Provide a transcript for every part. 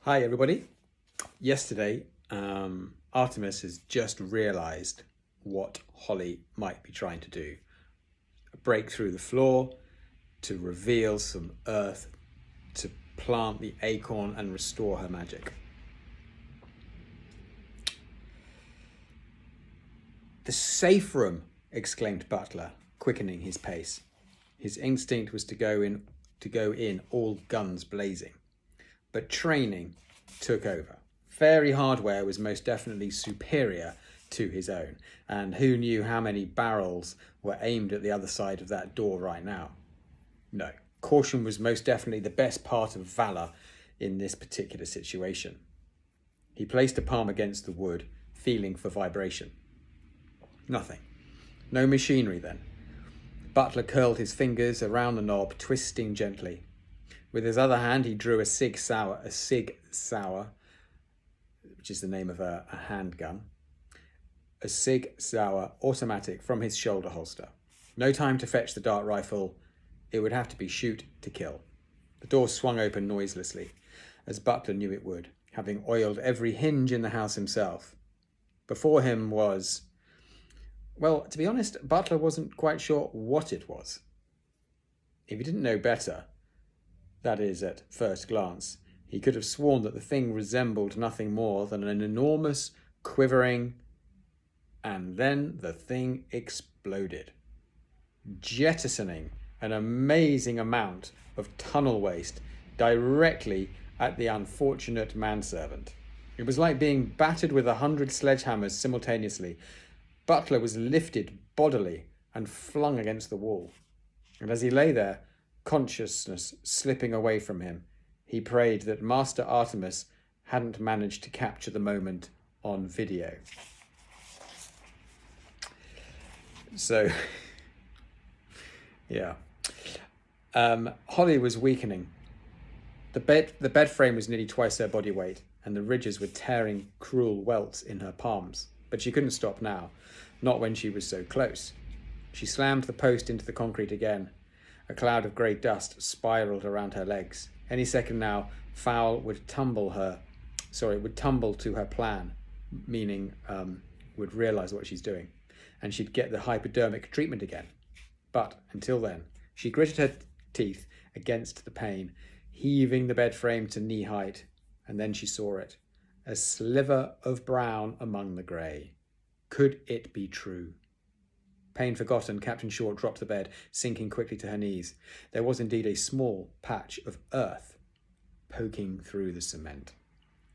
Hi everybody. Yesterday, Artemis has just realised what Holly might be trying to do. Break through the floor to reveal some earth, to plant the acorn and restore her magic. "The safe room!" exclaimed Butler, quickening his pace. His instinct was to go in all guns blazing. But training took over. Fairy hardware was most definitely superior to his own, and who knew how many barrels were aimed at the other side of that door right now? No, caution was most definitely the best part of valor in this particular situation. He placed a palm against the wood, feeling for vibration. Nothing. No machinery then. Butler curled his fingers around the knob, twisting gently. With his other hand, he drew a Sig Sauer, which is the name of a handgun, a Sig Sauer automatic from his shoulder holster. No time to fetch the dart rifle. It would have to be shoot to kill. The door swung open noiselessly, as Butler knew it would, having oiled every hinge in the house himself. Before him was... Well, to be honest, Butler wasn't quite sure what it was. If he didn't know better, that is, at first glance, he could have sworn that the thing resembled nothing more than an enormous, quivering... And then the thing exploded, jettisoning an amazing amount of tunnel waste directly at the unfortunate manservant. It was like being battered with 100 sledgehammers simultaneously. Butler was lifted bodily and flung against the wall. And as he lay there, consciousness slipping away from him, he prayed that Master Artemis hadn't managed to capture the moment on video. So, yeah. Holly was weakening. The bed frame was nearly twice her body weight, and the ridges were tearing cruel welts in her palms. But she couldn't stop now, not when she was so close. She slammed the post into the concrete again. A cloud of grey dust spiraled around her legs. Any second now, Fowl would tumble to her plan, meaning would realise what she's doing, and she'd get the hypodermic treatment again. But until then, she gritted her teeth against the pain, heaving the bed frame to knee height, and then she saw it, a sliver of brown among the grey. Could it be true? Pain forgotten, Captain Short dropped the bed, sinking quickly to her knees. There was indeed a small patch of earth poking through the cement.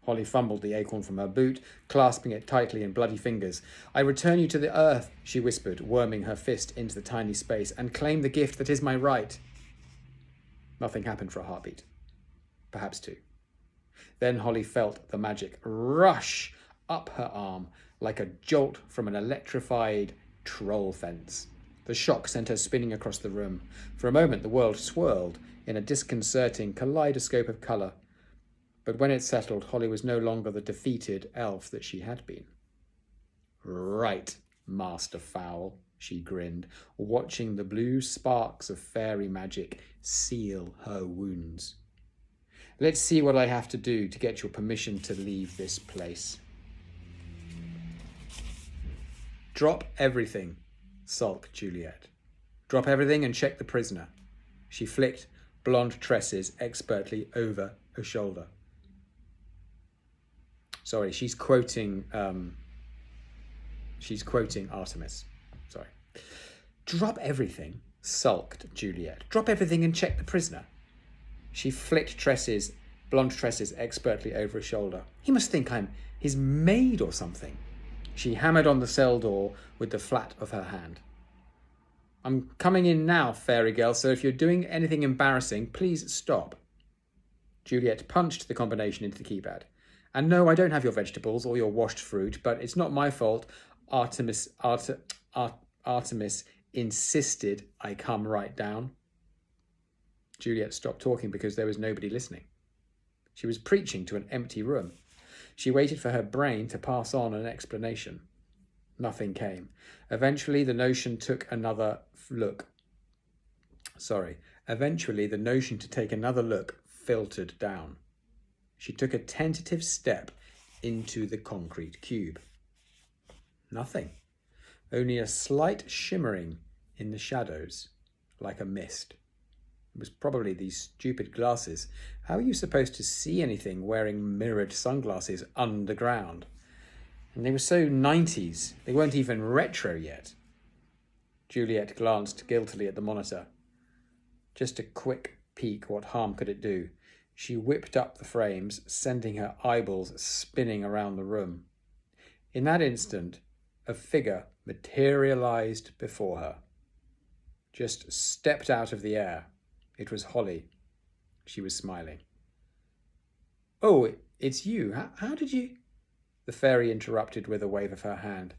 Holly fumbled the acorn from her boot, clasping it tightly in bloody fingers. "I return you to the earth," she whispered, worming her fist into the tiny space, "and claim the gift that is my right." Nothing happened for a heartbeat. Perhaps two. Then Holly felt the magic rush up her arm like a jolt from an electrified troll fence. The shock sent her spinning across the room. For a moment the world swirled in a disconcerting kaleidoscope of colour. But when it settled, Holly was no longer the defeated elf that she had been. "Right, Master Fowl," she grinned, watching the blue sparks of fairy magic seal her wounds. "Let's see what I have to do to get your permission to leave this place." "Drop everything," sulked Juliet. "Drop everything and check the prisoner." She flicked blonde tresses expertly over her shoulder. Sorry, she's quoting Artemis. Sorry. "Drop everything," sulked Juliet. "Drop everything and check the prisoner." She flicked blonde tresses expertly over her shoulder. "He must think I'm his maid or something." She hammered on the cell door with the flat of her hand. "I'm coming in now, fairy girl, so if you're doing anything embarrassing, please stop." Juliet punched the combination into the keypad. "And no, I don't have your vegetables or your washed fruit, but it's not my fault. Artemis insisted I come right down." Juliet stopped talking because there was nobody listening. She was preaching to an empty room. She waited for her brain to pass on an explanation. Nothing came. Eventually, the notion to take another look filtered down. She took a tentative step into the concrete cube. Nothing. Only a slight shimmering in the shadows, like a mist. It was probably these stupid glasses. How are you supposed to see anything wearing mirrored sunglasses underground? And they were so 90s. They weren't even retro yet. Juliet glanced guiltily at the monitor. Just a quick peek, what harm could it do? She whipped up the frames, sending her eyeballs spinning around the room. In that instant, a figure materialized before her. Just stepped out of the air. It was Holly. She was smiling. "Oh, it's you. How did you..." The fairy interrupted with a wave of her hand.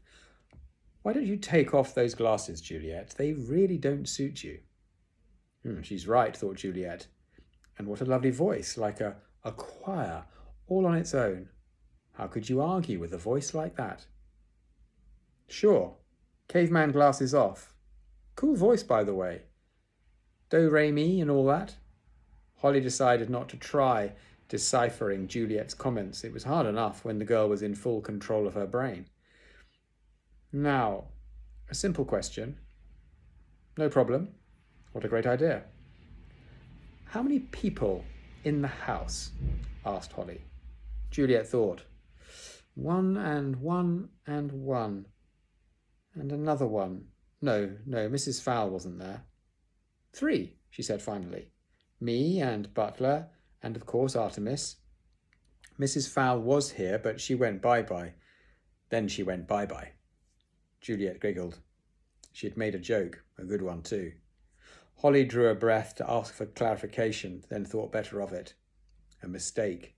"Why don't you take off those glasses, Juliet? They really don't suit you." She's right, thought Juliet. And what a lovely voice, like a choir, all on its own. How could you argue with a voice like that? Sure, caveman glasses off. Cool voice, by the way. Do, re, mi and all that. Holly decided not to try deciphering Juliet's comments. It was hard enough when the girl was in full control of her brain. Now, a simple question. No problem. What a great idea. How many people in the house? Asked Holly. Juliet thought. One and one and one. And another one. No, Mrs. Fowl wasn't there. 3, she said finally. Me and Butler and, of course, Artemis. Mrs. Fowl was here, but she went bye-bye. Then she went bye-bye. Juliet giggled. She had made a joke, a good one too. Holly drew a breath to ask for clarification, then thought better of it. A mistake,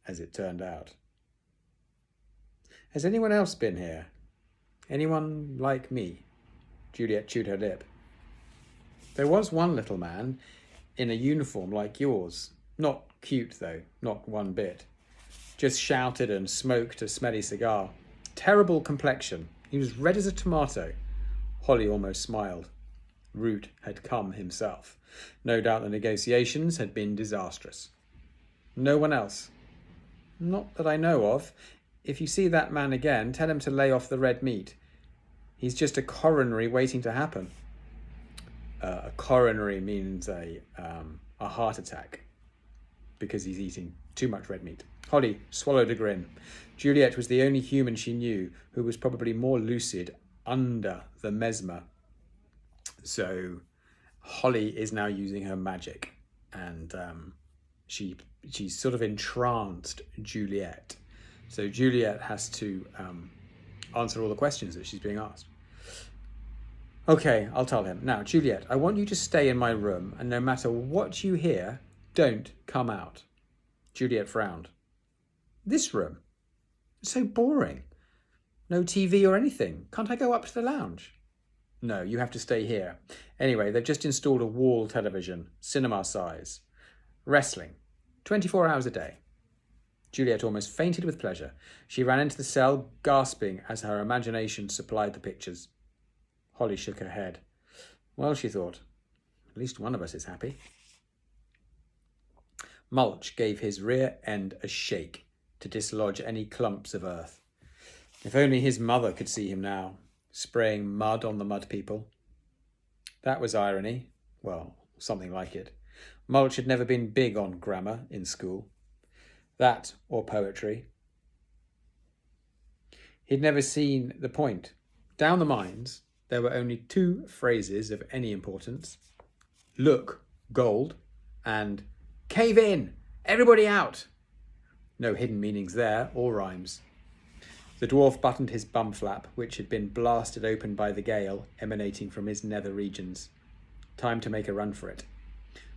as it turned out. Has anyone else been here? Anyone like me? Juliet chewed her lip. There was one little man in a uniform like yours. Not cute, though, not one bit. Just shouted and smoked a smelly cigar. Terrible complexion. He was red as a tomato. Holly almost smiled. Root had come himself. No doubt the negotiations had been disastrous. No one else? Not that I know of. If you see that man again, tell him to lay off the red meat. He's just a coronary waiting to happen. A coronary means a heart attack because he's eating too much red meat. Holly swallowed a grin. Juliet was the only human she knew who was probably more lucid under the mesmer. So Holly is now using her magic, and she's sort of entranced Juliet. So Juliet has to answer all the questions that she's being asked. Okay, I'll tell him. Now, Juliet, I want you to stay in my room, and no matter what you hear, don't come out. Juliet frowned. This room? It's so boring. No TV or anything. Can't I go up to the lounge? No, you have to stay here. Anyway, they've just installed a wall television, cinema size. Wrestling, 24 hours a day. Juliet almost fainted with pleasure. She ran into the cell, gasping as her imagination supplied the pictures. Holly shook her head. Well, she thought, at least one of us is happy. Mulch gave his rear end a shake to dislodge any clumps of earth. If only his mother could see him now, spraying mud on the mud people. That was irony. Well, something like it. Mulch had never been big on grammar in school. That or poetry. He'd never seen the point. Down the mines, there were only 2 phrases of any importance. Look, gold, and cave in, everybody out. No hidden meanings there, or rhymes. The dwarf buttoned his bum flap, which had been blasted open by the gale emanating from his nether regions. Time to make a run for it.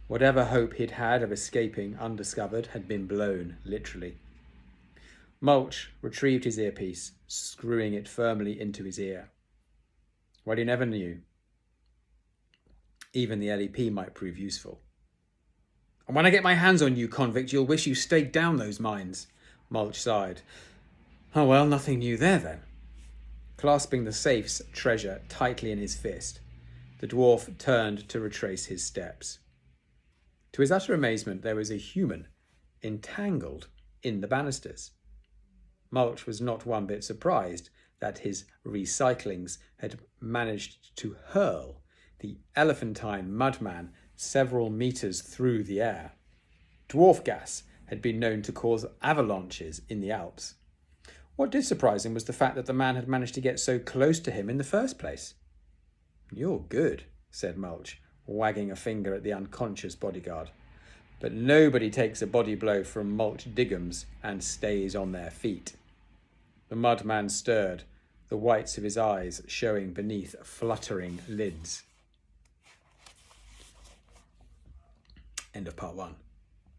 Whatever hope he'd had of escaping undiscovered had been blown, literally. Mulch retrieved his earpiece, screwing it firmly into his ear. Well, he never knew. Even the LEP might prove useful. And when I get my hands on you, convict, you'll wish you staked down those mines, Mulch sighed. Oh well, nothing new there then. Clasping the safe's treasure tightly in his fist, the dwarf turned to retrace his steps. To his utter amazement, there was a human, entangled in the banisters. Mulch was not one bit surprised that his recyclings had managed to hurl the elephantine mudman several metres through the air. Dwarf gas had been known to cause avalanches in the Alps. What did surprise him was the fact that the man had managed to get so close to him in the first place. "You're good," said Mulch, wagging a finger at the unconscious bodyguard. But nobody takes a body blow from Mulch Diggums and stays on their feet. The mudman stirred, the whites of his eyes showing beneath fluttering lids. End of part 1.